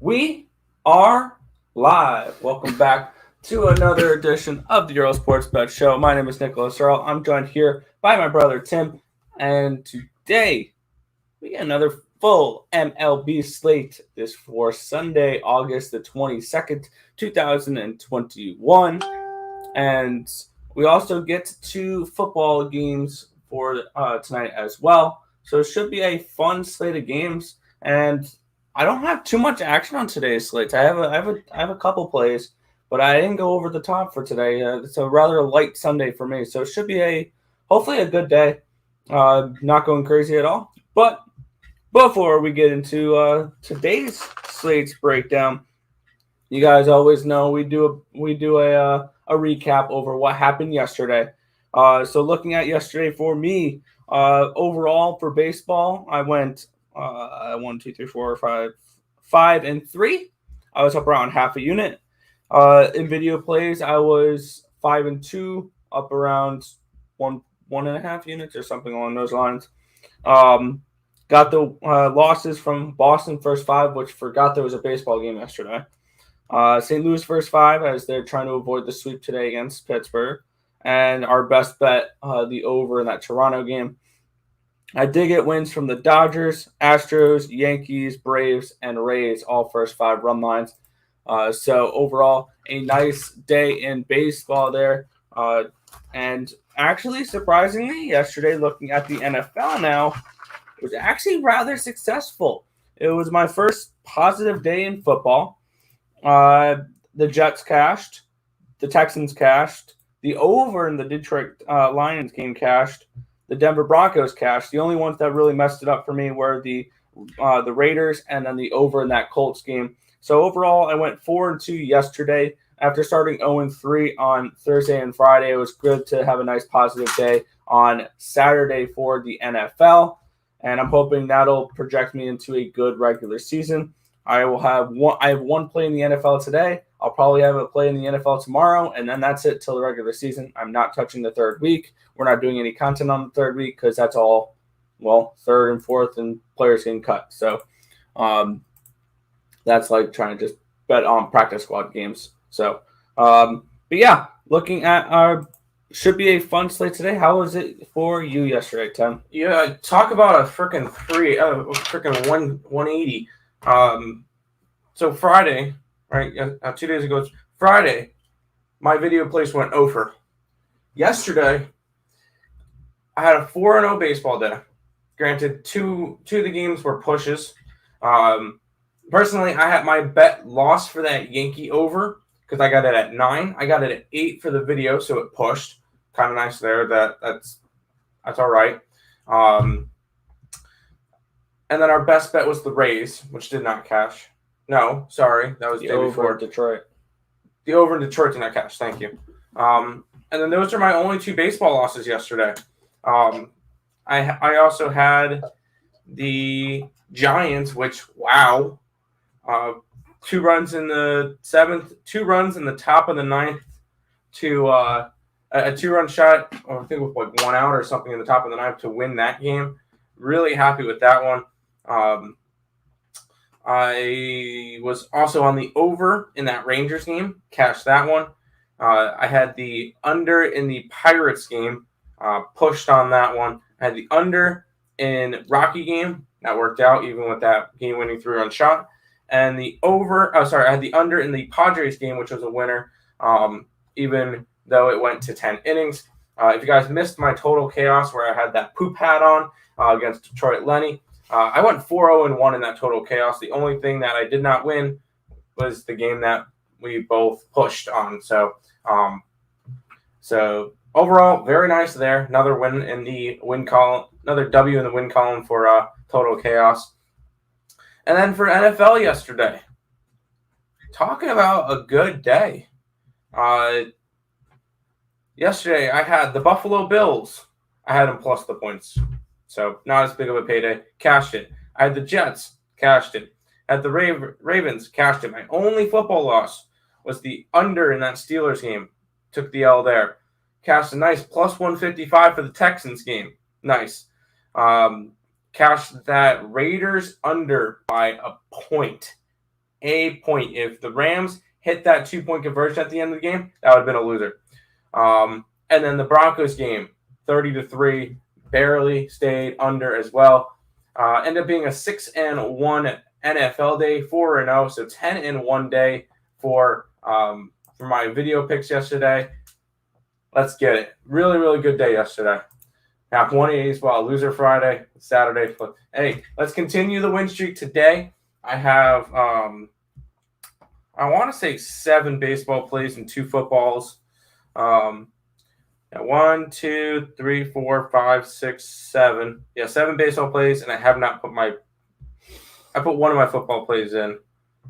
We are live. Welcome back to another edition of the Earle Sports Bet Show. My name is Nicholas Earle. I'm joined here by my brother Tim, and today we get another full MLB slate. This for Sunday, August the 22nd, 2021, and we also get two football games for tonight as well. So it should be a fun slate of games, and I don't have too much action on today's slate. I have a couple plays, but I didn't go over the top for today. It's a rather light Sunday for me, so it should be hopefully a good day. Not going crazy at all. But before we get into today's slate's breakdown, you guys always know we do a recap over what happened yesterday. So looking at yesterday for me, overall for baseball, I went 1, 2, 3, 4, 5 and 3. I was up around half a unit. In video plays, I was 5 and 2, up around 1.5 units or something along those lines. Got the losses from Boston first 5, which forgot there was a baseball game yesterday. St. Louis first 5, as they're trying to avoid the sweep today against Pittsburgh. And our best bet, the over in that Toronto game. I did get wins from the Dodgers, Astros, Yankees, Braves, and Rays, all first 5 run lines. So overall, a nice day in baseball there. And actually, surprisingly, yesterday, looking at the NFL now, it was actually rather successful. It was my first positive day in football. The Jets cashed. The Texans cashed. The over in the Detroit Lions game cashed. The Denver Broncos cashed. The only ones that really messed it up for me were the Raiders and then the over in that Colts game. So overall, I went 4-2 yesterday. After starting 0-3 on Thursday and Friday, it was good to have a nice positive day on Saturday for the NFL. And I'm hoping that'll project me into a good regular season. I have one play in the NFL today. I'll probably have a play in the NFL tomorrow, and then that's it till the regular season. I'm not touching the third week. We're not doing any content on the third week because that's all, third and fourth, and players getting cut. So that's like trying to just bet on practice squad games. So, but yeah, looking at our should be a fun slate today. How was it for you yesterday, Tim? Yeah, talk about a freaking 180. So Friday, right? 2 days ago, Friday, my video place went over. Yesterday, I had a 4-0 baseball day. Granted, two of the games were pushes. Personally, I had my bet lost for that Yankee over because I got it at 9. I got it at 8 for the video, so it pushed. Kind of nice there. That's all right. And then our best bet was the Rays, which did not cash. No, sorry, that was the day before. Detroit. The over in Detroit did not cash. Thank you. And then those are my only 2 baseball losses yesterday. I also had the Giants, which 2 runs in the 7th, 2 runs in the top of the 9th to a 2-run shot, or I think with like 1 out or something in the top of the 9th to win that game. Really happy with that one. I was also on the over in that Rangers game, cashed that one. I had the under in the Pirates game, pushed on that one. I had the under in Rocky game, that worked out even with that game-winning 3-run shot. And the I had the under in the Padres game, which was a winner, even though it went to 10 innings. If you guys missed my total chaos where I had that poop hat on against Detroit Lenny, I went 4-0-1 in that total chaos. The only thing that I did not win was the game that we both pushed on. So overall, very nice there. Another win in the win column, another W in the win column for total chaos. And then for NFL yesterday, talking about a good day. Yesterday, I had the Buffalo Bills. I had them plus the points. So not as big of a payday. Cashed it. I had the Jets. Cashed it. I had the Ravens. Cashed it. My only football loss was the under in that Steelers game. Took the L there. Cashed a nice plus 155 for the Texans game. Nice. Cashed that Raiders under by a point. a point. If the Rams hit that 2-point conversion at the end of the game, that would have been a loser. And then the Broncos game, 30-3, barely stayed under as well. Ended up being a 6-1 NFL day, 4-0, so 10-1 day for my video picks yesterday. Let's get it. Really, really good day yesterday. Now 180 as well. Loser Friday, Saturday. Hey, let's continue the win streak today. I have I want to say 7 baseball plays and 2 footballs. 1, 2, 3, 4, 5, 6, 7. Yeah, 7 baseball plays, and I have not put I put one of my football plays in.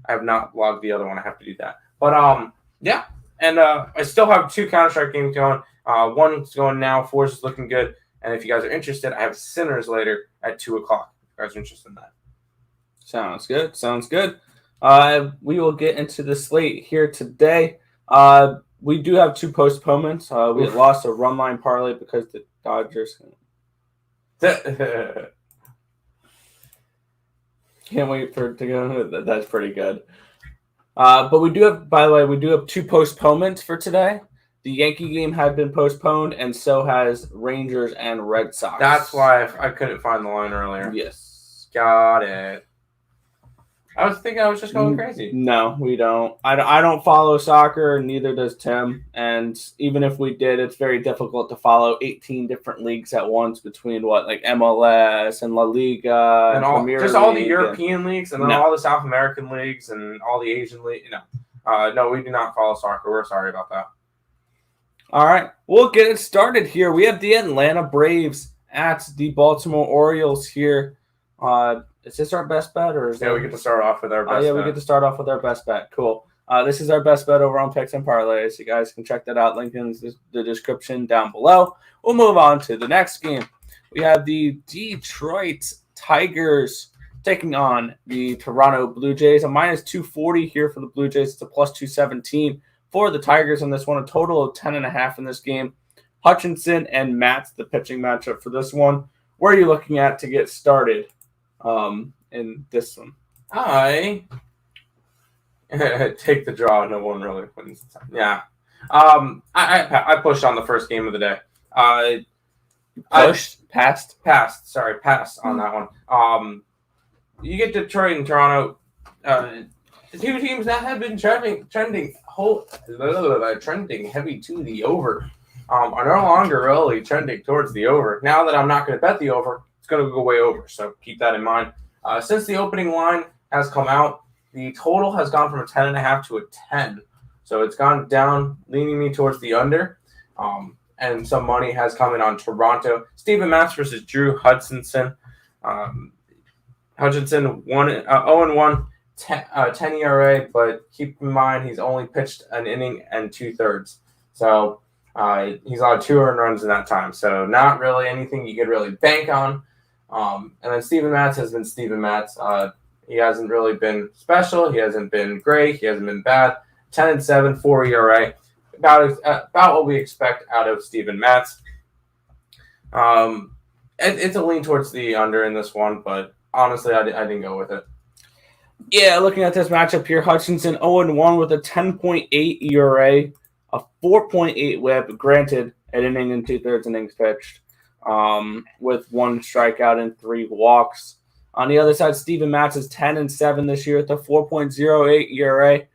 I have not logged the other one. I have to do that. But yeah, and I still have 2 Counter-Strike games going. One's going now. 4 is looking good. And if you guys are interested, I have Sinners later at 2 o'clock. If you guys are interested in that. Sounds good. Sounds good. We will get into the slate here today. We do have 2 postponements. We had lost a run line parlay because the Dodgers. Can't wait for it to go. That's pretty good. But we do have, by the way, 2 postponements for today. The Yankee game had been postponed, and so has Rangers and Red Sox. That's why I couldn't find the line earlier. Yes. Got it. I was thinking I was just going crazy. No, we don't. I don't follow soccer, neither does Tim. And even if we did, it's very difficult to follow 18 different leagues at once between MLS and La Liga and all the European leagues and then all the South American leagues and all the Asian leagues. No, we do not follow soccer. We're sorry about that. All right, we'll get it started here. We have the Atlanta Braves at the Baltimore Orioles here. Is this our best bet, or we get to start off with our best bet. Yeah, we get to start off with our best bet. Cool. This is our best bet over on Picks and Parleys. You guys can check that out. Link in the description down below. We'll move on to the next game. We have the Detroit Tigers taking on the Toronto Blue Jays. A minus 240 here for the Blue Jays. It's a plus 217 for the Tigers in this one. A total of 10.5 in this game. Hutchinson and Matz, the pitching matchup for this one. Where are you looking at to get started in this one? I take the draw. No one really wins. Yeah. I pushed on the first game of the day. Passed on that one. You get Detroit and Toronto, 2 teams that have been trending heavy to the over, are no longer really trending towards the over. Now that I'm not going to bet the over, it's going to go way over. So keep that in mind. Since the opening line has come out, the total has gone from a 10.5 to a 10. So it's gone down, leaning me towards the under. And some money has come in on Toronto. Steven Matz versus Drew Hutchinson. Hutchinson 0-1, 10 ERA, but keep in mind he's only pitched an inning and 2/3. So he's allowed 2 earned runs in that time. So not really anything you could really bank on. And then Steven Matz has been Steven Matz. He hasn't really been special. He hasn't been great. He hasn't been bad. 10-7, 4 ERA. About what we expect out of Steven Matz. It's a lean towards the under in this one, but honestly, I didn't go with it. Yeah, looking at this matchup here, Hutchinson 0-1 with a 10.8 ERA, a 4.8 WHIP, granted an inning and 2/3 innings pitched, with 1 strikeout and 3 walks. On the other side, Steven Matz is 10-7 this year with a 4.08 ERA,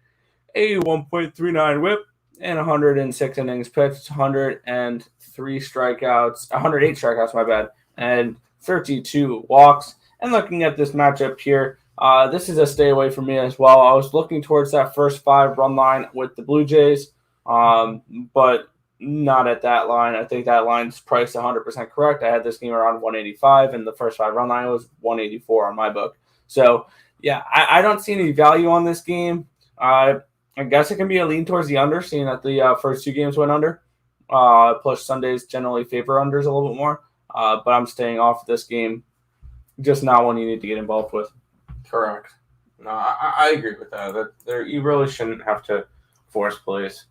a 1.39 WHIP, and 106 innings pitched, 108 strikeouts, my bad, and 32 walks. And looking at this matchup here, this is a stay away from me as well. I was looking towards that first 5 run line with the Blue Jays, but not at that line. I think that line's priced 100% correct. I had this game around 185, and the first 5 run line was 184 on my book. So, yeah, I don't see any value on this game. I guess it can be a lean towards the under, seeing that the first 2 games went under. Plus, Sundays generally favor unders a little bit more. But I'm staying off this game. Just not one you need to get involved with. Correct. No, I agree with that. You really shouldn't have to force plays.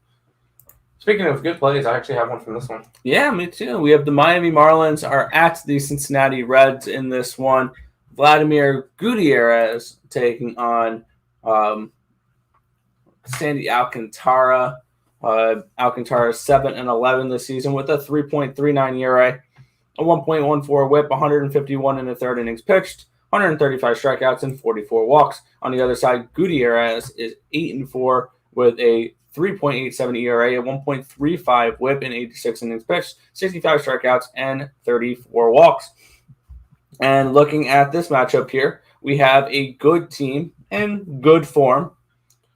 Speaking of good plays, I actually have one from this one. Yeah, me too. We have the Miami Marlins are at the Cincinnati Reds in this one. Vladimir Gutierrez taking on Sandy Alcantara. Alcantara 7-11 this season with a 3.39 ERA, a 1.14 WHIP, 151 in the third innings pitched, 135 strikeouts, and 44 walks. On the other side, Gutierrez is 8-4 with a 3.87 ERA, a 1.35 WHIP in 86 innings pitched, 65 strikeouts, and 34 walks. And looking at this matchup here, we have a good team in good form.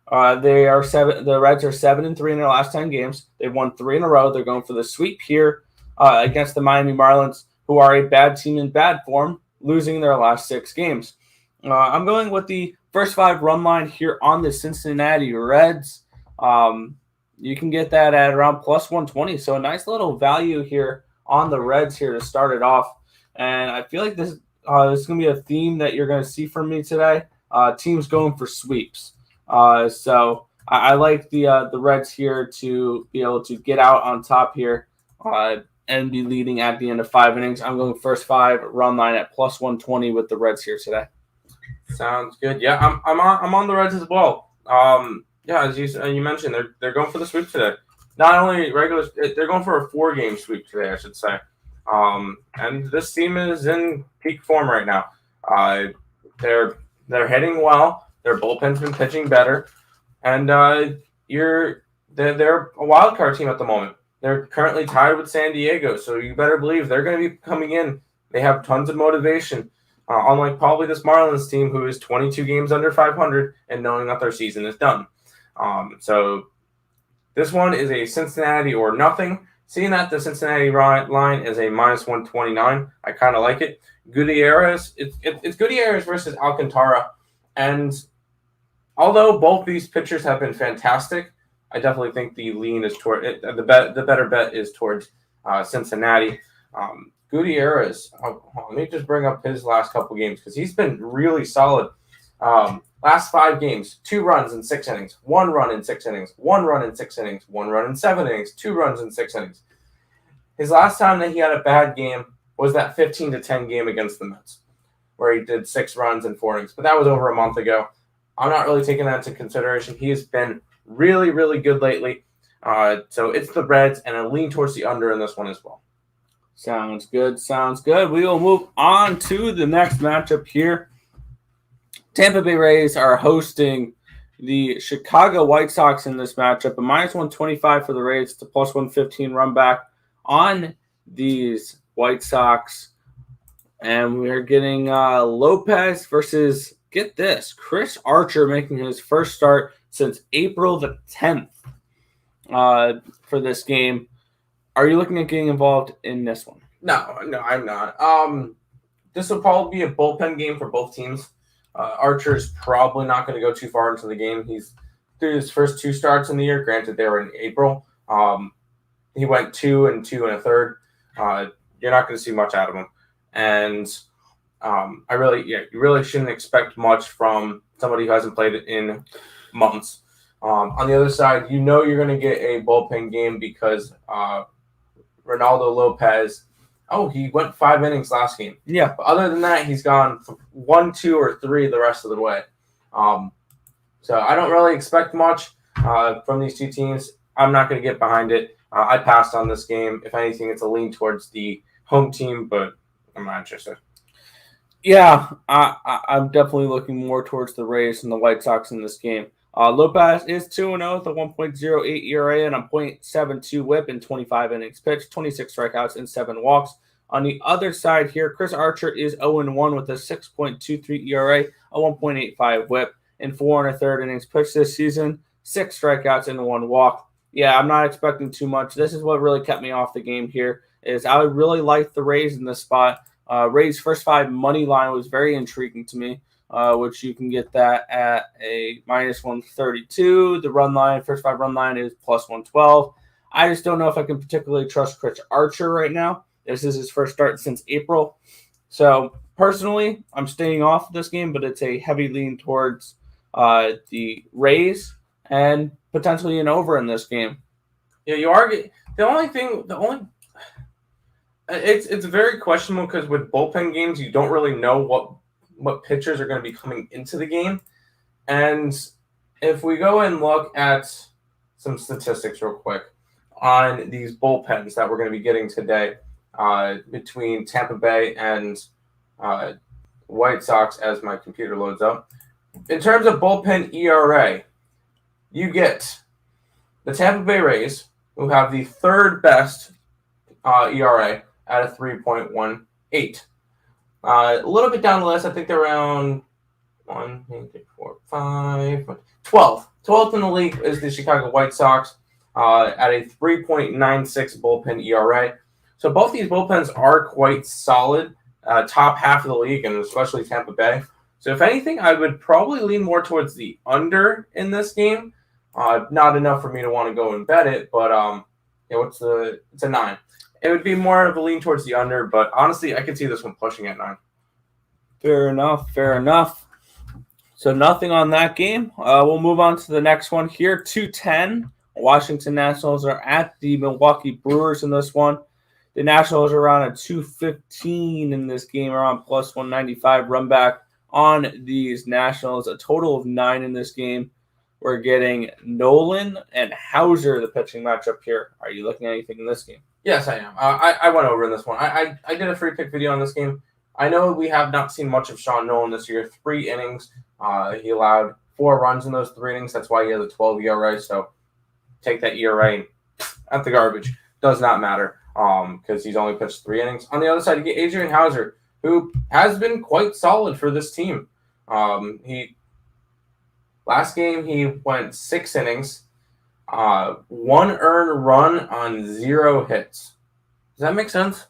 The Reds are 7-3 in their last 10 games. They've won 3 in a row. They're going for the sweep here against the Miami Marlins, who are a bad team in bad form, losing their last 6 games. I'm going with the first 5 run line here on the Cincinnati Reds. You can get that at around plus 120. So a nice little value here on the Reds here to start it off. And I feel like this is going to be a theme that you're going to see from me today. Teams going for sweeps. So I like the Reds here to be able to get out on top here and be leading at the end of 5 innings. I'm going first 5 run line at plus 120 with the Reds here today. Sounds good. Yeah, I'm on the Reds as well. Yeah, as you mentioned, they're going for the sweep today. Not only regular, they're going for a 4-game sweep today, I should say. And this team is in peak form right now. They're hitting well. Their bullpen's been pitching better, and they're a wild card team at the moment. They're currently tied with San Diego, so you better believe they're going to be coming in. They have tons of motivation, unlike probably this Marlins team, who is 22 games under 500 and knowing that their season is done. So this one is a Cincinnati or nothing. Seeing that the Cincinnati line is a minus 129, I kind of like it. Gutierrez, it's Gutierrez versus Alcantara, and although both these pitchers have been fantastic, I definitely think the lean is toward it. The better bet is towards Cincinnati. Gutierrez, let me just bring up his last couple games because he's been really solid. Last 5 games, 2 runs in 6 innings, 1 run in 6 innings, 1 run in 6 innings, 1 run in 7 innings, 2 runs in 6 innings. His last time that he had a bad game was that 15-10 game against the Mets, where he did 6 runs in 4 innings. But that was over a month ago. I'm not really taking that into consideration. He has been really, really good lately. So it's the Reds, and I lean towards the under in this one as well. Sounds good. We will move on to the next matchup here. Tampa Bay Rays are hosting the Chicago White Sox in this matchup. A minus 125 for the Rays to plus 115 run back on these White Sox. And we're getting Lopez versus, get this, Chris Archer making his first start since April the 10th for this game. Are you looking at getting involved in this one? No, I'm not. This will probably be a bullpen game for both teams. Archer's probably not going to go too far into the game. He's through his first 2 starts in the year. Granted, they were in April. He went 2 and 2 1/3. You're not going to see much out of him. And you really shouldn't expect much from somebody who hasn't played in months. On the other side, you're going to get a bullpen game because Ronaldo Lopez, he went 5 innings last game. Yeah. But other than that, he's gone 1, 2, or 3 the rest of the way. So I don't really expect much from these 2 teams. I'm not going to get behind it. I passed on this game. If anything, it's a lean towards the home team, but I'm not interested. Yeah, I'm definitely looking more towards the Rays and the White Sox in this game. Lopez is 2-0 with a 1.08 ERA and a .72 WHIP in 25 innings pitched, 26 strikeouts, and 7 walks. On the other side here, Chris Archer is 0-1 with a 6.23 ERA, a 1.85 WHIP in 4 1/3 innings pitched this season, 6 strikeouts, and 1 walk. Yeah, I'm not expecting too much. This is what really kept me off the game here. Is I really like the Rays in this spot. Rays first 5 money line was very intriguing to me, which you can get that at a minus 132. The first 5 run line is plus 112. I just don't know if I can particularly trust Chris Archer right now. This is his first start since April. So personally, I'm staying off this game, but it's a heavy lean towards the Rays and potentially an over in this game. Yeah, you are. It's very questionable because with bullpen games, you don't really know what pitchers are going to be coming into the game. And if we go and look at some statistics real quick on these bullpens that we're going to be getting today between Tampa Bay and White Sox as my computer loads up. In terms of bullpen ERA, you get the Tampa Bay Rays, who have the third best ERA at a 3.18. A little bit down the list, I think they're around 1, 2, 3, 4, 5, 12. 12th in the league is the Chicago White Sox at a 3.96 bullpen ERA. So both these bullpens are quite solid, top half of the league, and especially Tampa Bay. So if anything, I would probably lean more towards the under in this game. Not enough for me to want to go and bet it, but it's a 9. It would be more of a lean towards the under, but honestly, I could see this one pushing at 9. Fair enough. So nothing on that game. We'll move on to the next one here. 2:10. Washington Nationals are at the Milwaukee Brewers in this one. The Nationals are around a 215 in this game, around plus 195 run back on these Nationals. A total of 9 in this game. We're getting Nolan and Hauser, the pitching matchup here. Are you looking at anything in this game? Yes, I am. I went over in this one. I did a free pick video on this game. I know we have not seen much of Sean Nolan this year. 3 innings. He allowed 4 runs in those 3 innings. That's why he has a 12 ERA. So take that ERA at the garbage. Does not matter because he's only pitched 3 innings. On the other side, you get Adrian Hauser, who has been quite solid for this team. Last game, he went 6 innings, 1 earned run on 0 hits. Does that make sense?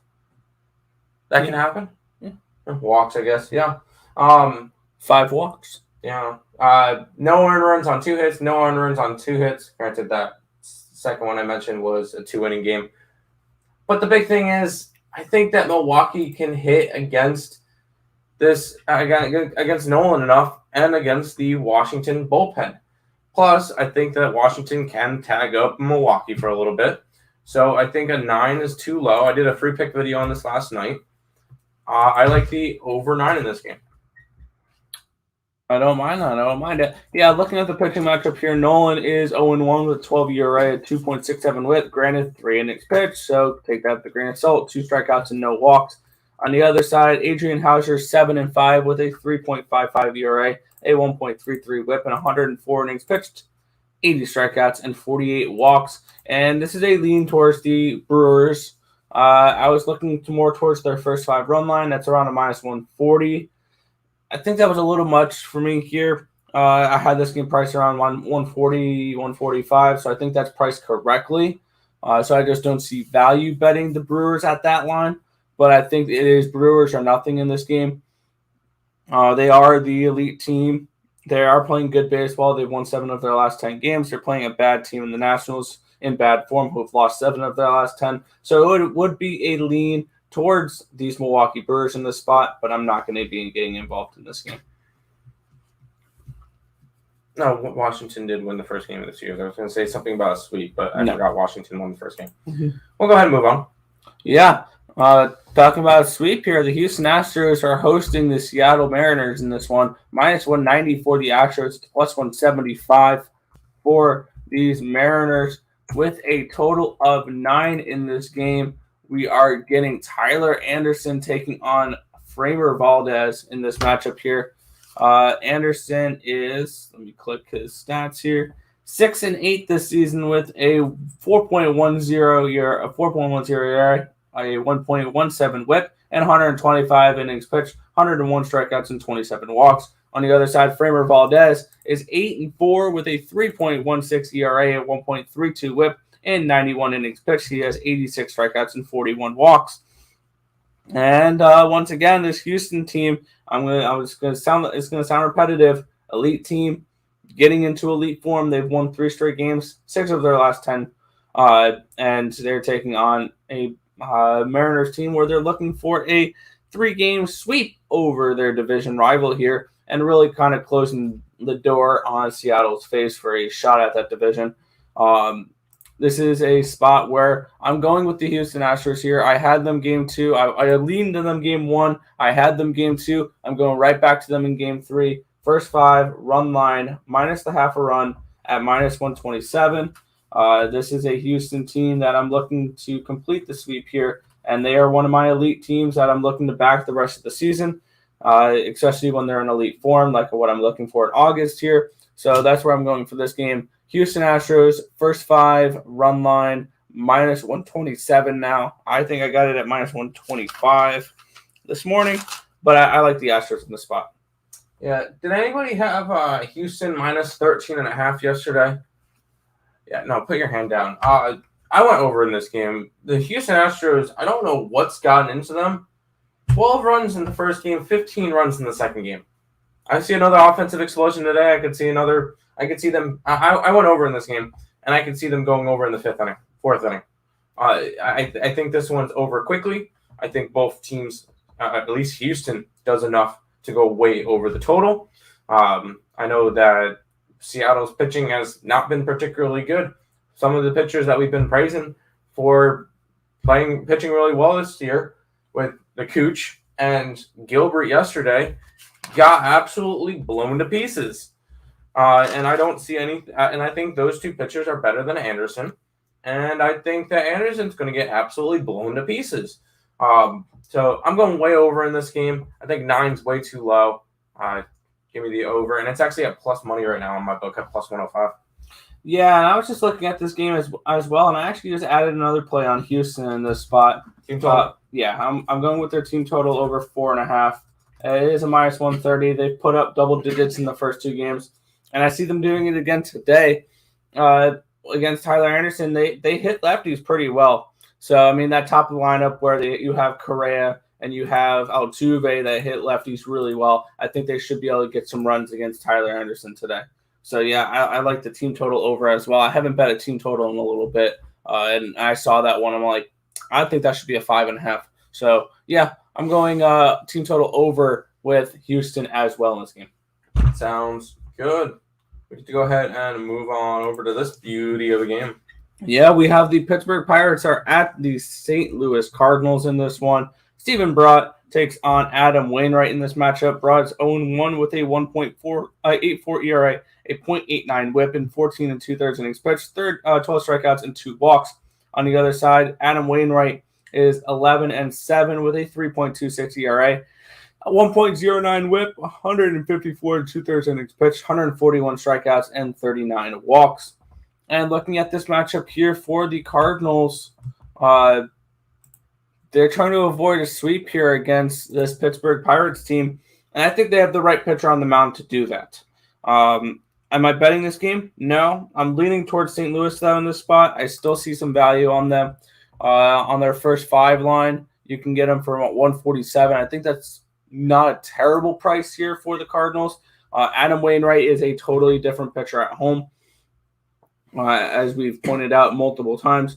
That can happen? Yeah. Walks, I guess. Yeah. 5 walks. Yeah. No earned runs on 2 hits, no earned runs on 2 hits. Granted, that second one I mentioned was a 2-inning game. But the big thing is, I think that Milwaukee can hit against Nolan enough and against the Washington bullpen. Plus, I think that Washington can tag up Milwaukee for a little bit. So I think a 9 is too low. I did a free pick video on this last night. I like the over 9 in this game. I don't mind it. Yeah, looking at the pitching matchup here, Nolan is 0-1 with 12 ERA at 2.67 whip. Granted, 3 innings pitched, so take that with a grain of salt. 2 strikeouts and no walks. On the other side, Adrian Hauser 7-5 with a 3.55 ERA, a 1.33 whip, and 104 innings pitched, 80 strikeouts and 48 walks. And this is a lean towards the Brewers. I was looking more towards their first 5 run line. That's around a minus 140. I think that was a little much for me here. I had this game priced around 140, 145, so I think that's priced correctly. So I just don't see value betting the Brewers at that line. But I think it is Brewers or nothing in this game. They are the elite team. They are playing good baseball. They've won 7 of their last 10 games. They're playing a bad team in the Nationals in bad form who have lost 7 of their last 10. So it would be a lean towards these Milwaukee Brewers in this spot, but I'm not going to be getting involved in this game. No, Washington did win the first game of this year. I was going to say something about a sweep, but I forgot Washington won the first game. Mm-hmm. We'll go ahead and move on. Yeah. Talking about a sweep here, the Houston Astros are hosting the Seattle Mariners in this one. Minus 190 for the Astros, plus 175 for these Mariners. With a total of 9 in this game, we are getting Tyler Anderson taking on Framber Valdez in this matchup here. Anderson is, let me click his stats here, 6-8 this season with a 4.10 ERA, a 4.10 ERA, a 1.17 whip, and 125 innings pitched, 101 strikeouts, and 27 walks. On the other side, Framber Valdez is 8-4 with a 3.16 ERA, a 1.32 whip, and 91 innings pitched. He has 86 strikeouts and 41 walks. And once again, this Houston team, it's going to sound repetitive. Elite team, getting into elite form. They've won 3 straight games, 6 of their last 10, and they're taking on a Mariners team where they're looking for a 3-game sweep over their division rival here, and really kind of closing the door on Seattle's face for a shot at that division. This is a spot where I'm going with the Houston Astros here. I had them game 2. I leaned to them game 1. I had them game 2. I'm going right back to them in game 3. First 5, run line, minus the half a run at minus 127. This is a Houston team that I'm looking to complete the sweep here, and they are one of my elite teams that I'm looking to back the rest of the season, especially when they're in elite form, like what I'm looking for in August here. So that's where I'm going for this game. Houston Astros, first 5, run line, minus 127 now. I think I got it at minus 125 this morning, but I like the Astros in the spot. Yeah. Did anybody have Houston minus 13.5 yesterday? Yeah. No, put your hand down. I went over in this game. The Houston Astros, I don't know what's gotten into them. 12 runs in the first game, 15 runs in the second game. I see another offensive explosion today. I could see them. I went over in this game, and I could see them going over in the fourth inning. I think this one's over quickly. I think both teams, at least Houston, does enough to go way over the total. I know that Seattle's pitching has not been particularly good. Some of the pitchers that we've been praising for pitching really well this year, with the Cooch and Gilbert yesterday, got absolutely blown to pieces. And I don't see any. And I think those two pitchers are better than Anderson. And I think that Anderson's going to get absolutely blown to pieces. So I'm going way over in this game. I think 9's way too low. Give me the over. And it's actually at plus money right now on my book at plus 105. Yeah, and I was just looking at this game as well, and I actually just added another play on Houston in this spot. Team total? Yeah, I'm going with their team total over 4.5. It is a minus 130. They've put up double digits in the first 2 games, and I see them doing it again today against Tyler Anderson. They hit lefties pretty well. So, I mean, that top of the lineup where you have Correa and you have Altuve that hit lefties really well, I think they should be able to get some runs against Tyler Anderson today. So, yeah, I like the team total over as well. I haven't bet a team total in a little bit, and I saw that one. I'm like, I think that should be a 5.5. So, yeah, I'm going team total over with Houston as well in this game. Sounds good. We get to go ahead and move on over to this beauty of a game. Yeah, we have the Pittsburgh Pirates are at the St. Louis Cardinals in this one. Stephen Brott takes on Adam Wainwright in this matchup. Broad's 0-1 with a 1.84 ERA, a .89 whip, and 14 2/3 innings pitched, 12 strikeouts and 2 walks. On the other side, Adam Wainwright is 11-7 with a 3.26 ERA, a 1.09 whip, 154 2/3 innings pitched, 141 strikeouts, and 39 walks. And looking at this matchup here for the Cardinals, they're trying to avoid a sweep here against this Pittsburgh Pirates team, and I think they have the right pitcher on the mound to do that. Am I betting this game? No. I'm leaning towards St. Louis, though, in this spot. I still see some value on them. On their first 5 line, you can get them for about 147. I think that's not a terrible price here for the Cardinals. Adam Wainwright is a totally different pitcher at home. As we've pointed out multiple times,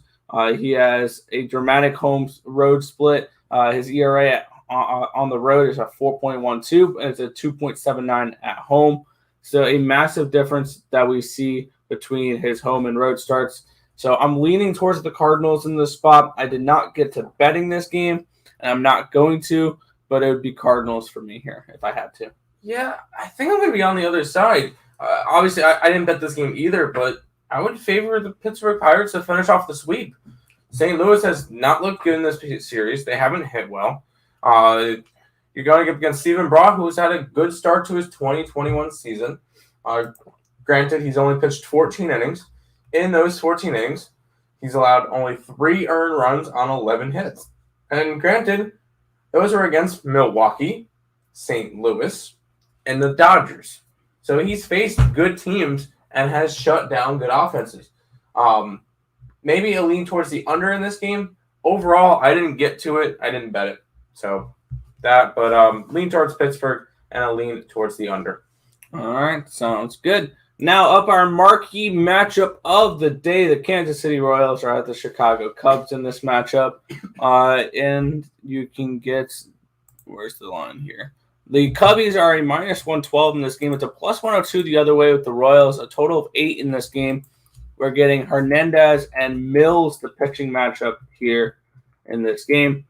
he has a dramatic home-road split. His ERA on the road is a 4.12, and it's a 2.79 at home. So a massive difference that we see between his home and road starts. So I'm leaning towards the Cardinals in this spot. I did not get to betting this game, and I'm not going to, but it would be Cardinals for me here if I had to. Yeah, I think I'm going to be on the other side. Obviously, I didn't bet this game either, but I would favor the Pittsburgh Pirates to finish off the sweep. St. Louis has not looked good in this series. They haven't hit well. You're going up against Stephen Brott, who's had a good start to his 2021 season. Granted, he's only pitched 14 innings. In those 14 innings, he's allowed only 3 earned runs on 11 hits. And granted, those are against Milwaukee, St. Louis, and the Dodgers. So he's faced good teams and has shut down good offenses. Maybe a lean towards the under in this game. Overall, I didn't get to it. I didn't bet it. So that, but lean towards Pittsburgh and a lean towards the under. All right, sounds good. Now up our marquee matchup of the day. The Kansas City Royals are at the Chicago Cubs in this matchup. And you can get, where's the line here? The Cubbies are a minus 112 in this game. It's a plus 102 the other way with the Royals. A total of 8 in this game. We're getting Hernandez and Mills, the pitching matchup here in this game.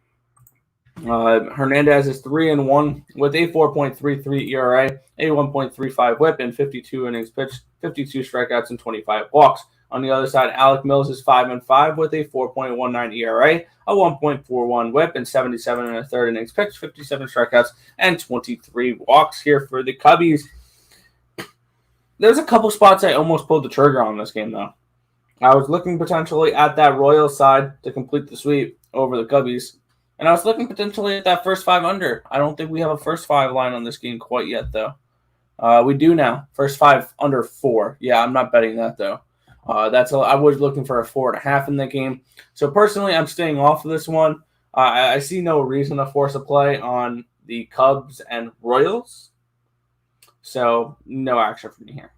Hernandez is 3-1 with a 4.33 ERA, a 1.35 WHIP, and 52 innings pitched, 52 strikeouts, and 25 walks. On the other side, Alec Mills is 5-5 with a 4.19 ERA, a 1.41 WHIP, and 77 and a third innings pitched, 57 strikeouts, and 23 walks here for the Cubbies. There's a couple spots I almost pulled the trigger on this game, though. I was looking potentially at that Royals side to complete the sweep over the Cubbies. And I was looking potentially at that first 5 under. I don't think we have a first 5 line on this game quite yet, though. We do now. First 5 under 4. Yeah, I'm not betting that, though. I was looking for a 4.5 in the game. So personally, I'm staying off of this one. I see no reason to force a play on the Cubs and Royals. So no action for me here.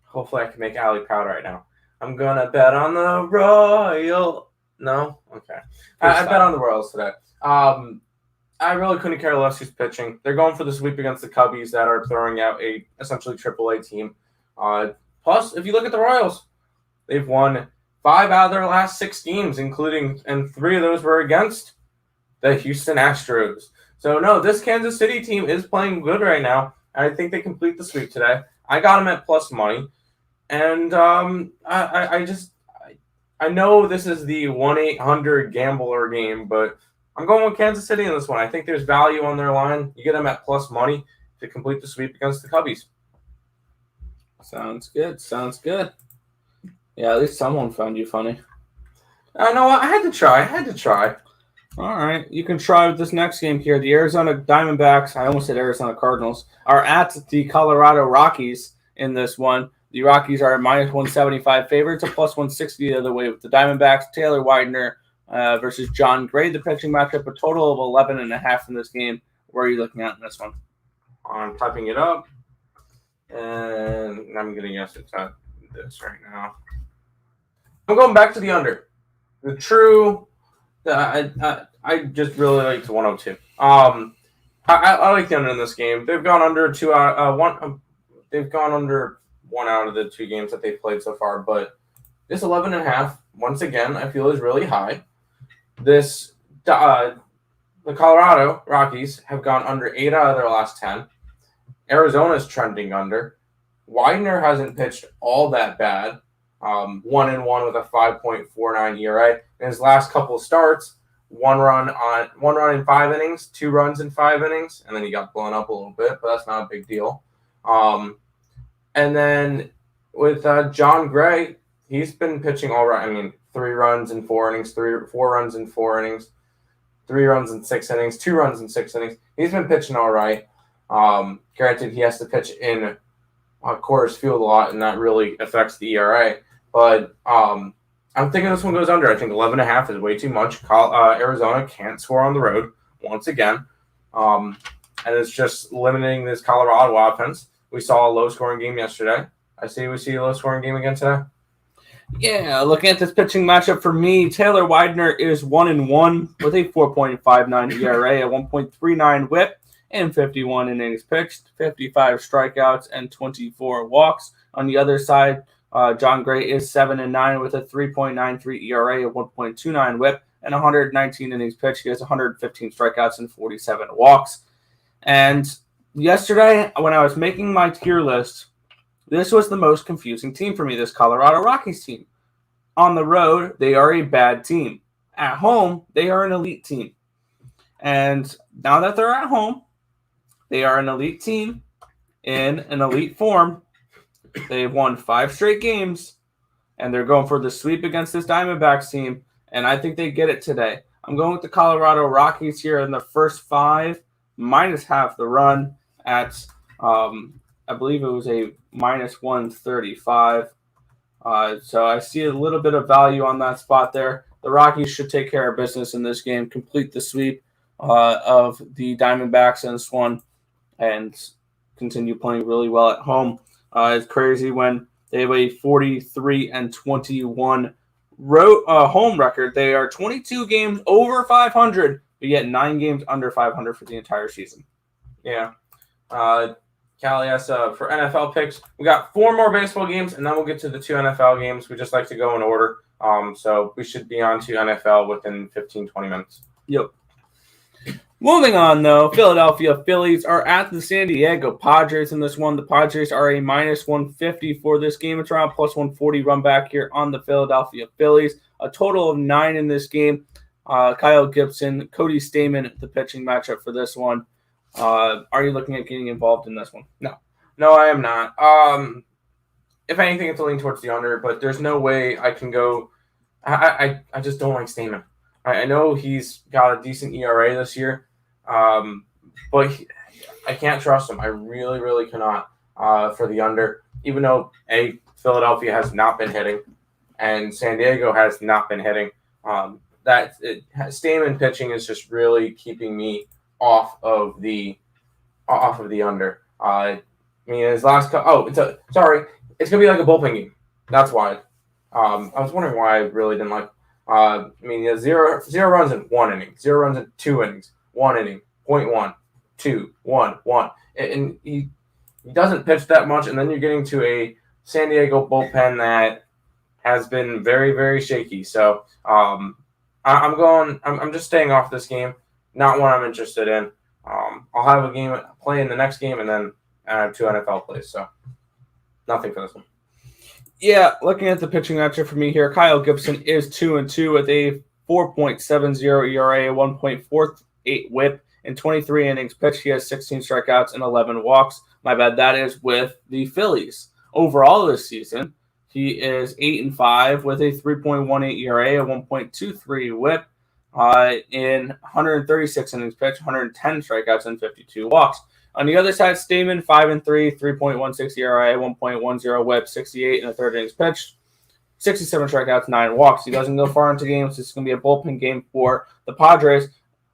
Hopefully I can make Allie proud right now. I'm going to bet on the Royal. No? Okay. I bet on the Royals today. I really couldn't care less who's pitching. They're going for the sweep against the Cubbies that are throwing out a essentially AAA team. Plus, if you look at the Royals, they've won 5 out of their last 6 games, and 3 of those were against the Houston Astros. So, no, this Kansas City team is playing good right now. I think they complete the sweep today. I got them at plus money. And I know this is the 1-800-GAMBLER game, but I'm going with Kansas City in this one. I think there's value on their line. You get them at plus money to complete the sweep against the Cubbies. Sounds good. Yeah, at least someone found you funny. No, I had to try. All right, you can try with this next game here. The Arizona Diamondbacks, I almost said Arizona Cardinals, are at the Colorado Rockies in this one. The Rockies are minus 175 favorites, a plus 160 the other way with the Diamondbacks. Taylor Widener versus John Gray, the pitching matchup, a total of 11.5 in this game. Where are you looking at in this one? I'm typing it up, and I'm going to guess it's at this right now. I'm going back to the under. The true, I just really like the 102. I like the under in this game. They've gone under They've gone under 1 out of the 2 games that they've played so far, but this 11.5, once again, I feel is really high. The Colorado Rockies have gone under 8 out of their last 10. Arizona's trending under. Widener hasn't pitched all that bad. 1-1 with a 5.49 ERA. In his last couple of starts, 1 run in 5 innings, 2 runs in 5 innings, and then he got blown up a little bit, but that's not a big deal. And then with John Gray, he's been pitching all right. I mean, 3 runs in 4 innings, 4 runs in 4 innings, 3 runs in 6 innings, 2 runs in 6 innings. He's been pitching all right. Granted, he has to pitch in Coors Field a lot, and that really affects the ERA. But I'm thinking this one goes under. I think 11.5 is way too much. Arizona can't score on the road once again. And it's just limiting this Colorado offense. We saw a low-scoring game yesterday. I see we see a low-scoring game again today. Yeah, looking at this pitching matchup for me, Taylor Widener is 1-1 with a 4.59 ERA, a 1.39 WHIP, and 51 innings pitched, 55 strikeouts, and 24 walks. On the other side, John Gray is 7-9 with a 3.93 ERA, a 1.29 WHIP, and 119 innings pitched. He has 115 strikeouts and 47 walks. And yesterday, when I was making my tier list, this was the most confusing team for me, this Colorado Rockies team. On the road, they are a bad team. At home, they are an elite team. And now that they're at home, they are an elite team in an elite form. They've won 5 straight games, and they're going for the sweep against this Diamondbacks team, and I think they get it today. I'm going with the Colorado Rockies here in the first 5, minus half the run at, I believe it was a minus 135. So I see a little bit of value on that spot there. The Rockies should take care of business in this game, complete the sweep of the Diamondbacks in this one, and continue playing really well at home. It's crazy when they have a 43-21 home record. They are 22 games over 500, but yet 9 games under 500 for the entire season. Yeah. Callie has for NFL picks. We got 4 more baseball games, and then we'll get to the 2 NFL games. We just like to go in order. So we should be on to NFL within 15-20 minutes. Yep. Moving on, though, Philadelphia Phillies are at the San Diego Padres in this one. The Padres are a minus 150 for this game. It's around plus 140 run back here on the Philadelphia Phillies. A total of 9 in this game. Kyle Gibson, Cody Stamen, the pitching matchup for this one. Are you looking at getting involved in this one? No, I am not. If anything, it's a lean towards the under, but there's no way I can go. I just don't like Stamen. I know he's got a decent ERA this year, but I can't trust him. I really, really cannot for the under, even though Philadelphia has not been hitting and San Diego has not been hitting. Stamen pitching is just really keeping me off of the under. I mean, his last it's gonna be like a bullpen game. That's why. I was wondering why I really didn't like. I mean, he has zero runs in 1 inning, 0 runs in 2 innings, 1 inning, 0.1, 2, 1, 1, and he doesn't pitch that much. And then you're getting to a San Diego bullpen that has been very, very shaky. So I'm just staying off this game. Not one I'm interested in. I'll have a game play in the next game, and then I have 2 NFL plays. So nothing for this one. Yeah, looking at the pitching matchup for me here, Kyle Gibson is 2-2 with a 4.70 ERA, 1.48 WHIP, in 23 innings pitched. He has 16 strikeouts and 11 walks. My bad, that is with the Phillies. Overall this season, he is 8-5 with a 3.18 ERA, a 1.23 WHIP, in 136 innings pitched, 110 strikeouts and 52 walks. On the other side, Stamen, 5-3, 3.16 ERA, 1.10 WHIP, 68 in the 3rd innings pitched, 67 strikeouts, 9 walks. He doesn't go far into games. It's going to be a bullpen game for the Padres,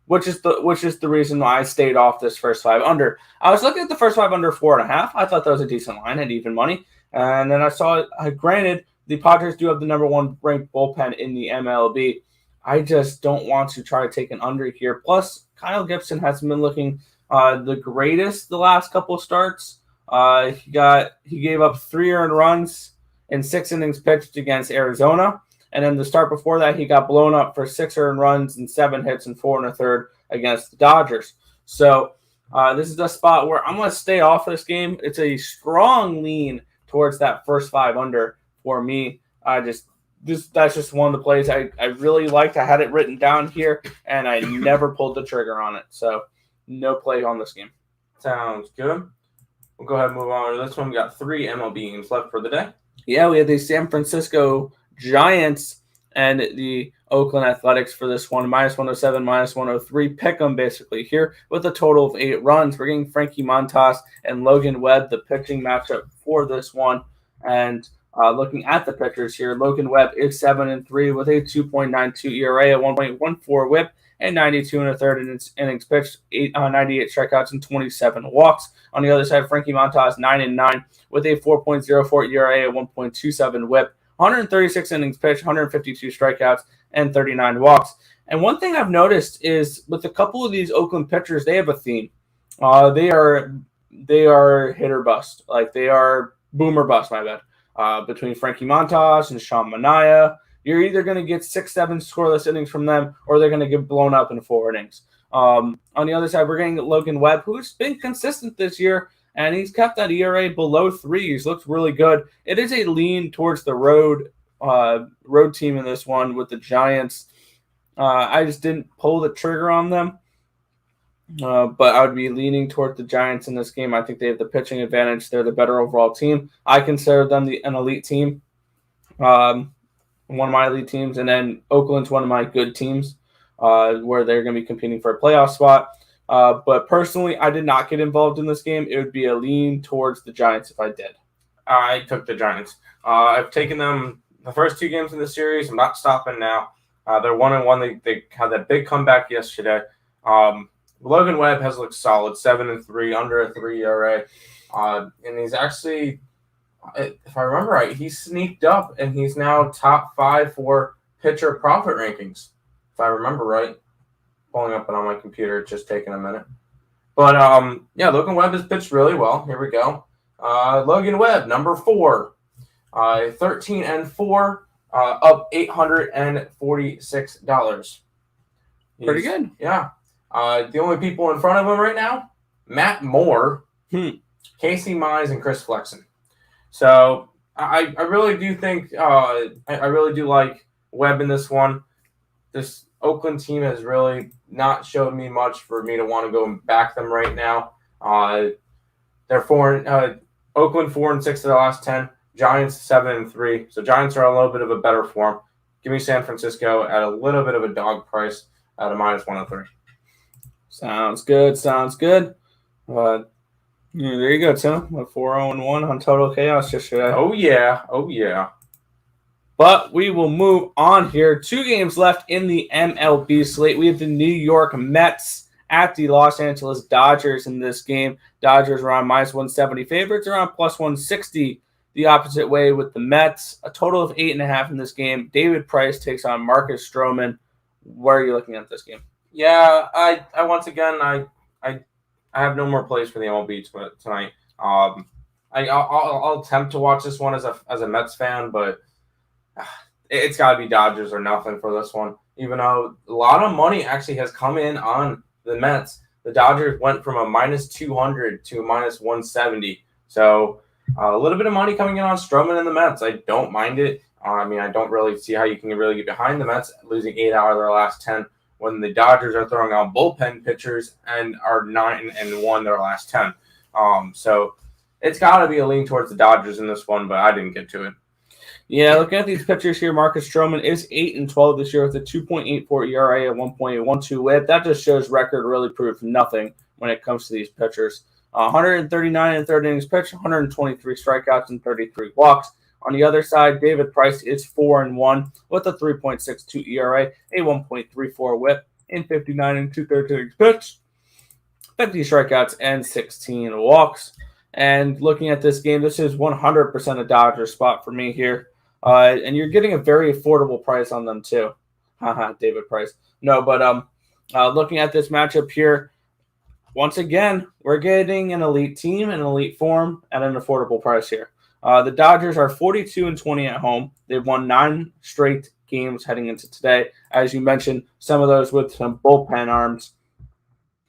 which is the reason why I stayed off this first 5 under. I was looking at the first 5 under 4.5. I thought that was a decent line at even money, and then I saw it. Granted, the Padres do have the number 1 ranked bullpen in the MLB. I just don't want to try to take an under here. Plus, Kyle Gibson hasn't been looking the greatest the last couple of starts. He gave up 3 earned runs in 6 innings pitched against Arizona, and then the start before that he got blown up for 6 earned runs and 7 hits and 4 1/3 against the Dodgers. So this is a spot where I'm going to stay off this game. It's a strong lean towards that first 5 under for me. That's just one of the plays I really liked. I had it written down here, and I never pulled the trigger on it. So no play on this game. Sounds good. We'll go ahead and move on to this one. We got 3 MLB games left for the day. Yeah, we have the San Francisco Giants and the Oakland Athletics for this one. Minus 107, minus 103. Pick them basically here with a total of 8 runs. We're getting Frankie Montas and Logan Webb, the pitching matchup for this one. And looking at the pitchers here, Logan Webb is 7-3 with a 2.92 ERA, a 1.14 WHIP, and 92 1/3 innings pitched, 98 strikeouts and 27 walks. On the other side, Frankie Montas 9-9 with a 4.04 ERA, a 1.27 WHIP, 136 innings pitched, 152 strikeouts, and 39 walks. And one thing I've noticed is with a couple of these Oakland pitchers, they have a theme. They are hit or bust. Like they are boom or bust, my bad. Between Frankie Montas and Sean Manaea, you're either going to get 6-7 scoreless innings from them, or they're going to get blown up in 4 innings. On the other side, we're getting Logan Webb, who's been consistent this year, and he's kept that ERA below 3. He's looked really good. It is a lean towards the road team in this one with the Giants. I just didn't pull the trigger on them, but I would be leaning toward the Giants in this game. I think they have the pitching advantage. They're the better overall team. I consider them an elite team. One of my elite teams, and then Oakland's one of my good teams where they're going to be competing for a playoff spot. But personally, I did not get involved in this game. It would be a lean towards the Giants if I did. I took the Giants. I've taken them the first 2 games in the series. I'm not stopping now. They're 1-1. They had that big comeback yesterday. Logan Webb has looked solid, 7-3, under a 3 ERA. And he's actually, if I remember right, he sneaked up and he's now top 5 for pitcher profit rankings. If I remember right, pulling up it on my computer, it's just taking a minute. But Logan Webb has pitched really well. Here we go. Logan Webb, number 4, 13-4, up $846. Pretty good. Yeah. The only people in front of him right now, Matt Moore, Casey Mize, and Chris Flexen. So I really do think I really do like Webb in this one. This Oakland team has really not showed me much for me to want to go and back them right now. They're Oakland 4-6 to the last 10. Giants 7-3. So Giants are a little bit of a better form. Give me San Francisco at a little bit of a dog price at a -103. Sounds good. There you go, Tim. 4-0-1 on Total Chaos yesterday. Oh yeah. But we will move on here. 2 games left in the MLB slate. We have the New York Mets at the Los Angeles Dodgers in this game. Dodgers around -170 favorites, around +160 the opposite way with the Mets. A total of 8.5 in this game. David Price takes on Marcus Stroman. Where are you looking at this game? Yeah, I once again I have no more plays for the MLB tonight. I'll attempt to watch this one as a Mets fan, but it's got to be Dodgers or nothing for this one. Even though a lot of money actually has come in on the Mets, the Dodgers went from a -200 to a -170. So a little bit of money coming in on Stroman and the Mets. I don't mind it. I don't really see how you can really get behind the Mets losing 8 out of their last 10 when the Dodgers are throwing out bullpen pitchers and are 9-1 their last 10. So it's got to be a lean towards the Dodgers in this one, but I didn't get to it. Yeah, looking at these pitchers here, Marcus Stroman is 8-12 this year with a 2.84 ERA and 1.12 WHIP. That just shows record really proves nothing when it comes to these pitchers. 139 in third innings pitched, 123 strikeouts and 33 walks. On the other side, David Price is 4-1 with a 3.62 ERA, a 1.34 WHIP in 59 and 2/3 innings pitched, 50 strikeouts and 16 walks. And looking at this game, this is 100% a Dodgers spot for me here. And you're getting a very affordable price on them too. David Price. No, but looking at this matchup here, once again, we're getting an elite team, an elite form at an affordable price here. The Dodgers are 42-20 at home. They've won 9 straight games heading into today. As you mentioned, some of those with some bullpen arms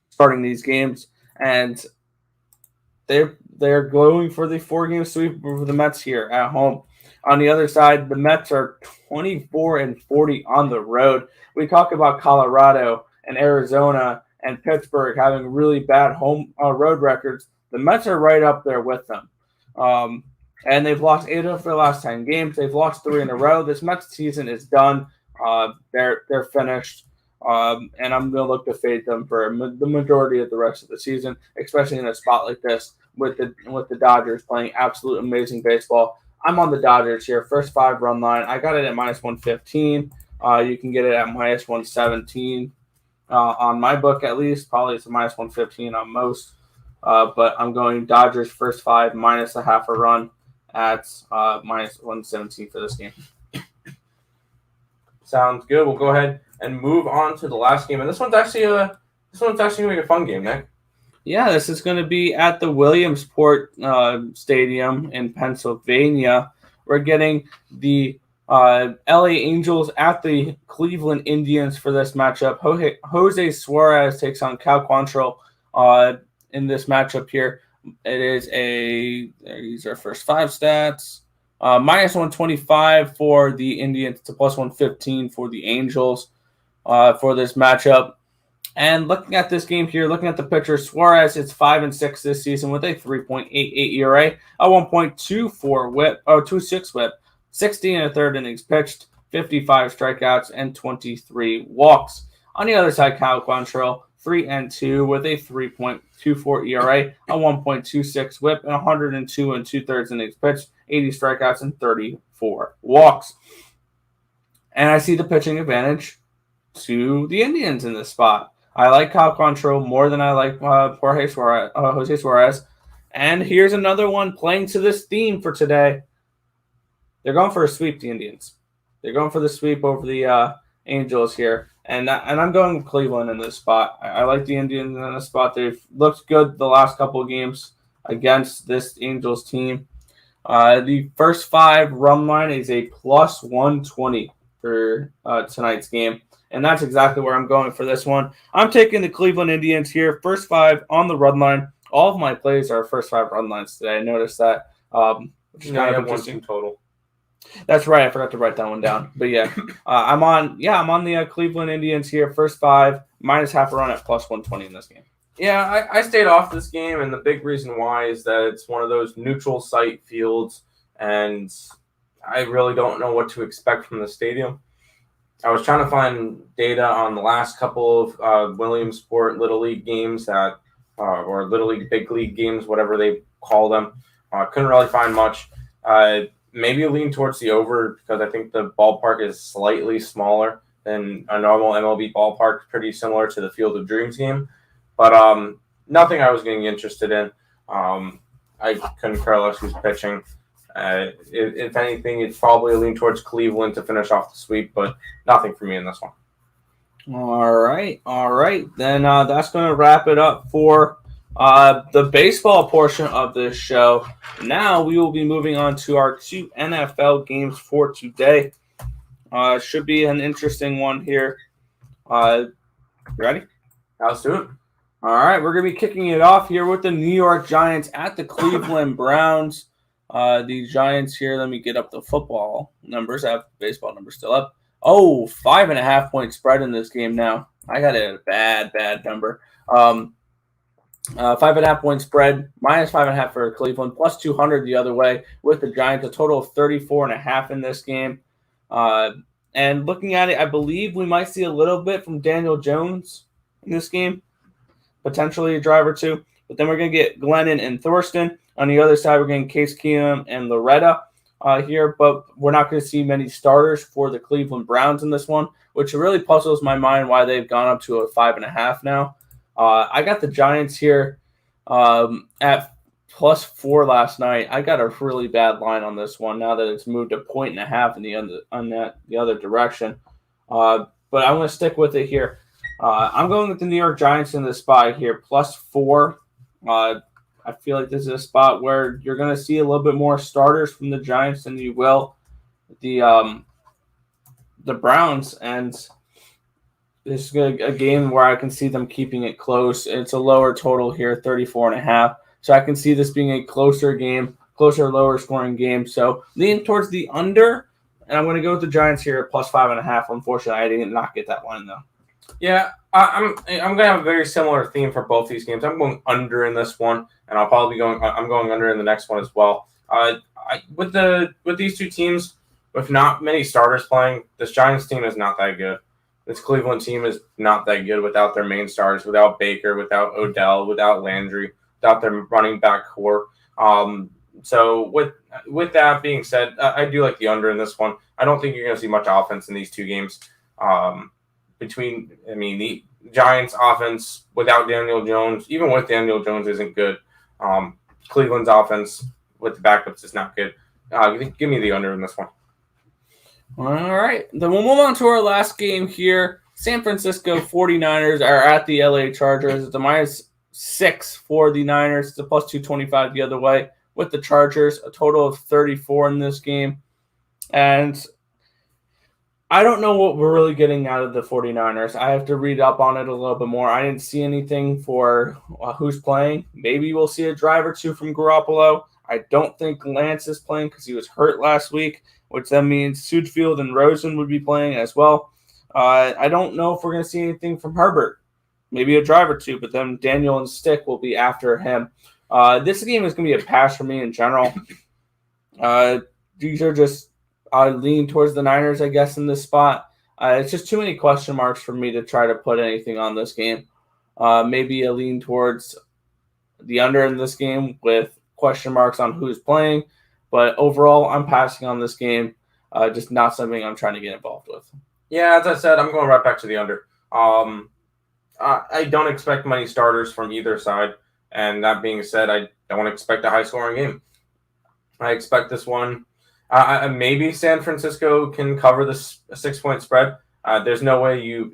starting these games. And they're going for the 4-game sweep of the Mets here at home. On the other side, the Mets are 24-40 on the road. We talk about Colorado and Arizona and Pittsburgh having really bad home road records. The Mets are right up there with them. And they've lost 8 of their last 10 games. They've lost 3 in a row. This Mets season is done. They're finished. And I'm going to look to fade them for the majority of the rest of the season, especially in a spot like this with the Dodgers playing absolute amazing baseball. I'm on the Dodgers here. First 5 run line. I got it at -115. You can get it at -117 on my book at least. Probably it's a -115 on most. But I'm going Dodgers first 5 minus a half a run at -117 for this game. Sounds good. We'll go ahead and move on to the last game. And this one's actually gonna be a fun game, Nick. Yeah, this is going to be at the Williamsport Stadium in Pennsylvania. We're getting the LA Angels at the Cleveland Indians for this matchup. Jose Suarez takes on Cal Quantrill in this matchup here. It is these are first 5 stats. -125 for the Indians to +115 for the Angels for this matchup. And looking at this game here, looking at the pitcher, Suarez is 5-6 this season with a 3.88 ERA, a 1.24 WHIP, 26 WHIP, 16 1/3 innings pitched, 55 strikeouts, and 23 walks. On the other side, Kyle Quantrill, 3-2 with a 3.24 ERA, a 1.26 WHIP, and 102 2/3 innings pitched, 80 strikeouts, and 34 walks. And I see the pitching advantage to the Indians in this spot. I like Kyle Quantrill more than I like Jose Suarez. And here's another one playing to this theme for today. They're going for a sweep, the Indians. They're going for the sweep over the Angels here. And I'm going with Cleveland in this spot. I like the Indians in this spot. They've looked good the last couple of games against this Angels team. The first 5 run line is a +120 for tonight's game. and that's exactly where I'm going for this one. I'm taking the Cleveland Indians here, first 5 on the run line. All of my plays are first 5 run lines today. I noticed that, which is kind of interesting. Total. That's right. I forgot to write that one down. But yeah, I'm on the Cleveland Indians here, first 5, minus half a run at plus 120 in this game. Yeah, I stayed off this game, and the big reason why is that it's one of those neutral site fields, and I really don't know what to expect from the stadium. I was trying to find data on the last couple of Williamsport Little League games or Little League Big League games, whatever they call them. Couldn't really find much. Maybe lean towards the over because I think the ballpark is slightly smaller than a normal MLB ballpark, pretty similar to the Field of Dreams game. But nothing I was getting interested in. I couldn't care less who's pitching. If anything, it's probably a lean towards Cleveland to finish off the sweep, but nothing for me in this one. All right. Then that's going to wrap it up for the baseball portion of this show. Now we will be moving on to our 2 NFL games for today. Should be an interesting one here. Ready? Let's do it. All right, we're going to be kicking it off here with the New York Giants at the Cleveland Browns. The Giants here, let me get up the football numbers. I have baseball numbers still up. 5.5 point spread in this game now. I got a bad number. 5.5 point spread, minus 5.5 for Cleveland, plus 200 the other way with the Giants, a total of 34.5 in this game. And looking at it, I believe we might see a little bit from Daniel Jones in this game, potentially a drive or two. But then we're going to get Glennon and Thorsten. On the other side, we're getting Case Keenum and Loretta here, but we're not going to see many starters for the Cleveland Browns in this one, which really puzzles my mind why they've gone up to a 5.5 now. I got the Giants here at plus 4 last night. I got a really bad line on this one now that it's moved a 1.5 in the other direction. But I'm going to stick with it here. I'm going with the New York Giants in this spot here, plus 4. I feel like this is a spot where you're going to see a little bit more starters from the Giants than you will the Browns, and this is a game where I can see them keeping it close. It's a lower total here, 34.5. So I can see this being a closer game, lower scoring game. So lean towards the under, and I'm going to go with the Giants here at plus 5.5. Unfortunately, I did not get that line though. Yeah, I'm going to have a very similar theme for both these games. I'm going under in this one, and I'm going under in the next one as well. With these two teams, with not many starters playing, this Giants team is not that good. This Cleveland team is not that good without their main stars, without Baker, without Odell, without Landry, without their running back core. So with that being said, I do like the under in this one. I don't think you're going to see much offense in these two games. The Giants offense without Daniel Jones, even with Daniel Jones, isn't good. Cleveland's offense with the backups is not good. Give me the under in this one. All right. Then we'll move on to our last game here. San Francisco 49ers are at the LA Chargers. It's a minus 6 for the Niners. It's a plus 225 the other way with the Chargers. A total of 34 in this game. And I don't know what we're really getting out of the 49ers. I have to read up on it a little bit more. I didn't see anything for who's playing. Maybe we'll see a drive or two from Garoppolo. I don't think Lance is playing because he was hurt last week, which then means Sudfield and Rosen would be playing as well. I don't know if we're going to see anything from Herbert. Maybe a drive or two, but then Daniel and Stick will be after him. This game is going to be a pass for me in general. These are just lean towards the Niners, I guess, in this spot. It's just too many question marks for me to try to put anything on this game. Maybe a lean towards the under in this game with question marks on who's playing. But overall, I'm passing on this game. Just not something I'm trying to get involved with. Yeah, as I said, I'm going right back to the under. I don't expect many starters from either side. And that being said, I don't expect a high-scoring game. I expect this one. Maybe San Francisco can cover this 6-point spread. There's no way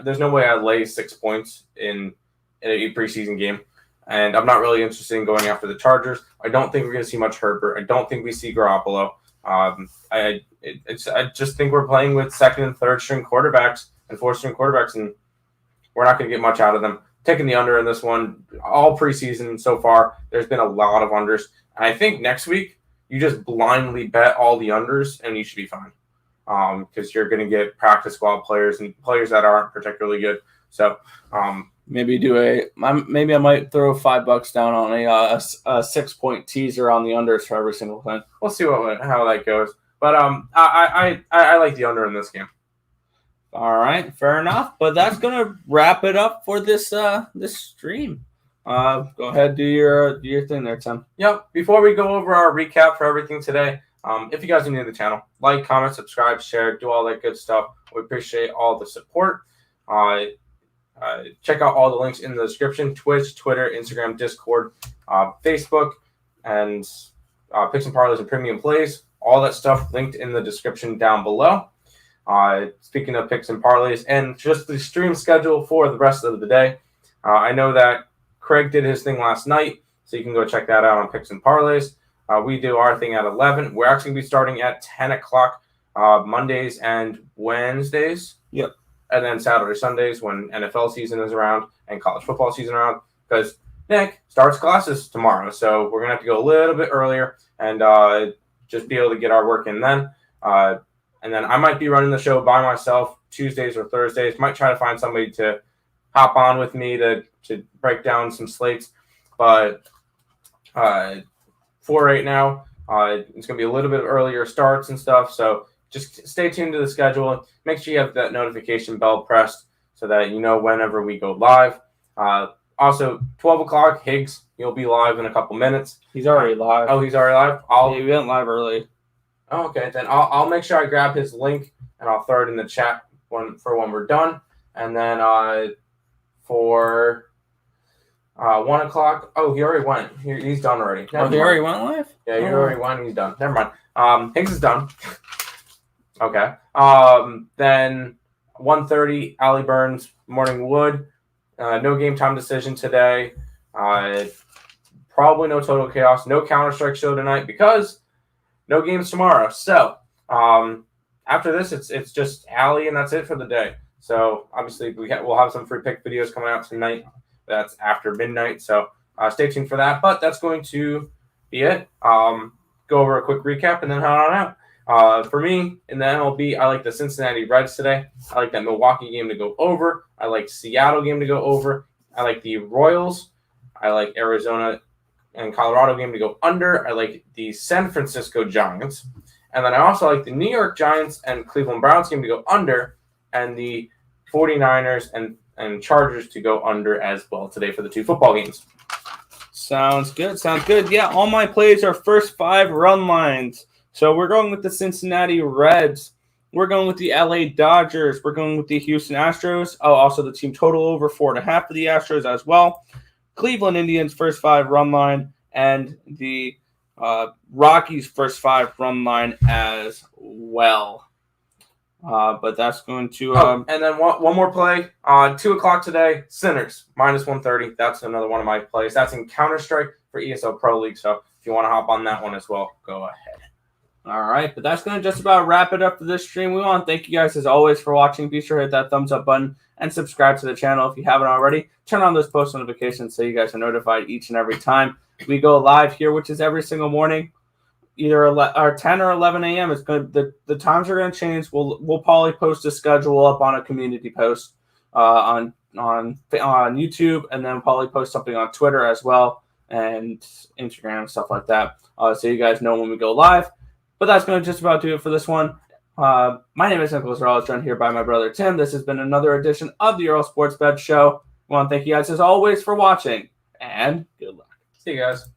there's no way I lay 6 points in a preseason game. And I'm not really interested in going after the Chargers. I don't think we're going to see much Herbert. I don't think we see Garoppolo. I just think we're playing with second and third string quarterbacks, and 4 string quarterbacks, and we're not going to get much out of them. Taking the under in this one, all preseason so far, there's been a lot of unders. And I think next week, you just blindly bet all the unders, and you should be fine. Because you're going to get practice squad players and players that aren't particularly good. So maybe I might throw $5 down on a 6-point teaser on the unders for every single thing. We'll see how that goes. But I like the under in this game. All right, fair enough. But that's gonna wrap it up for this stream. Go ahead, do your thing there, Tim. Yep. Before we go over our recap for everything today, if you guys are new to the channel, like, comment, subscribe, share, do all that good stuff. We appreciate all the support. Check out all the links in the description: Twitch, Twitter, Instagram, Discord, Facebook, and Picks and Parleys and Premium Plays. All that stuff linked in the description down below. Speaking of Picks and Parleys and just the stream schedule for the rest of the day, I know that Craig did his thing last night, so you can go check that out on Picks and Parleys. We do our thing at 11. We're actually going to be starting at 10 o'clock Mondays and Wednesdays. Yep. And then Saturday, Sundays when NFL season is around and college football season around, because Nick starts classes tomorrow. So we're going to have to go a little bit earlier and just be able to get our work in then. And then I might be running the show by myself Tuesdays or Thursdays. Might try to find somebody to hop on with me to break down some slates. But for right now, it's going to be a little bit earlier starts and stuff. So just stay tuned to the schedule. Make sure you have that notification bell pressed so that you know whenever we go live. Also, 12 o'clock, Higgs, you'll be live in a couple minutes. He's already live. Oh, he's already live? He went live early. Oh, okay. Then I'll make sure I grab his link and I'll throw it in the chat for when we're done. And then for 1 o'clock, oh, he already went. He's done already. Oh, he already went live? Yeah, he already went. He's done. Never mind. Higgs is done. Okay. Then 1:30, Allie Burns, Morning Wood. No game time decision today. Probably no Total Chaos. No Counter-Strike show tonight because no games tomorrow. So after this, it's just Allie, and that's it for the day. So obviously we'll have some free pick videos coming out tonight. That's after midnight. So stay tuned for that. But that's going to be it. Go over a quick recap and then head on out. For me, in the MLB, I like the Cincinnati Reds today. I like that Milwaukee game to go over. I like Seattle game to go over. I like the Royals. I like Arizona and Colorado game to go under. I like the San Francisco Giants. And then I also like the New York Giants and Cleveland Browns game to go under, and the 49ers and Chargers to go under as well today for the 2 football games. Sounds good. Yeah, all my plays are first 5 run lines. So we're going with the Cincinnati Reds. We're going with the LA Dodgers. We're going with the Houston Astros. Oh, also the team total over 4.5 for the Astros as well. Cleveland Indians first 5 run line, and the Rockies first 5 run line as well. But that's going to and then one more play. 2 o'clock today, Sinners minus 130. That's another one of my plays. That's in Counter-Strike for ESL Pro League. So if you want to hop on that one as well, go ahead. All right, but that's going to just about wrap it up for this stream. We want to thank you guys as always for watching. Be sure to hit that thumbs up button and subscribe to the channel if you haven't already. Turn on those post notifications so you guys are notified each and every time we go live here, which is every single morning, either 10 or 11 a.m. It's going to, the times are going to change. We'll probably post a schedule up on a community post on YouTube, and then probably post something on Twitter as well and Instagram and stuff like that, so you guys know when we go live. But that's going to just about do it for this one. My name is Nicholas Earle. I was joined here by my brother Tim. This has been another edition of the Earle Sports Bet Show. I want to thank you guys as always for watching, and good luck. See you guys.